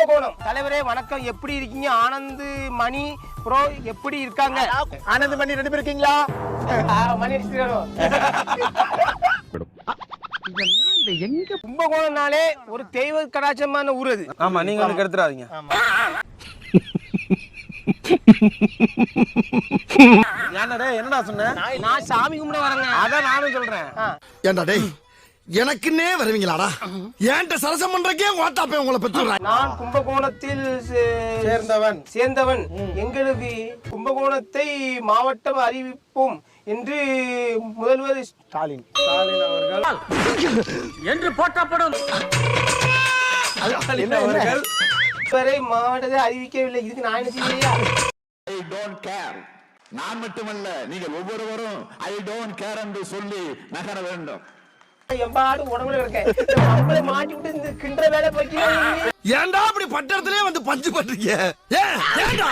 கும்பகோணம். தலைவரே வணக்கம், எப்படி இருக்கீங்க? ஆனந்த் மணி ப்ரோ எப்படி இருக்காங்க? ஆனந்த் மணி 2 பேர் இருக்கீங்களா? மணி அடிச்சிருக்கோம். எங்க கும்பகோணம்னாலே ஒரு தெய்வ கடாட்சமான ஊர் அது. ஆமா, நீங்க வந்து கெடுத்துறாதீங்க. என்னடா சொன்ன? நான் சாமி கும்பிட வரேங்க. அதான் நானும் சொல்றேன். ஏண்டா டேய், எனக்குன்னே வருவீங்களாடா? ஏன்ட்ட சரசம் பண்றக்கே ஓட்டாப்பே உங்களை பெற்றுறாங்க. நான் கும்பகோணத்தில் சேர்ந்தவன். எங்களுக்கு கும்பகோணத்தை மாவட்டம் அறிவிப்போம் என்று முதல்வர் ஸ்டாலின் அவர்கள் என்று போற்றப்படும் அவர்கள் வரை மாவட்டத்தை அறிவிக்கவில்லை. இதுக்கு நான் என்ன செய்யலையா? I don't care. நான் மட்டுமல்ல, நீங்கள் ஒவ்வொருவரும் ஐ டோன்ட் கேர் என்று சொல்லி நகர வேண்டும். எம்பாடு உடம்புல இருக்கேன். நம்மளை மாட்டி விட்டு இந்த கிண்டற வேலை போய் ஏன்டா அப்படி பட்டறதுலயே வந்து பஞ்சு பண்றீங்க? ஏன்டா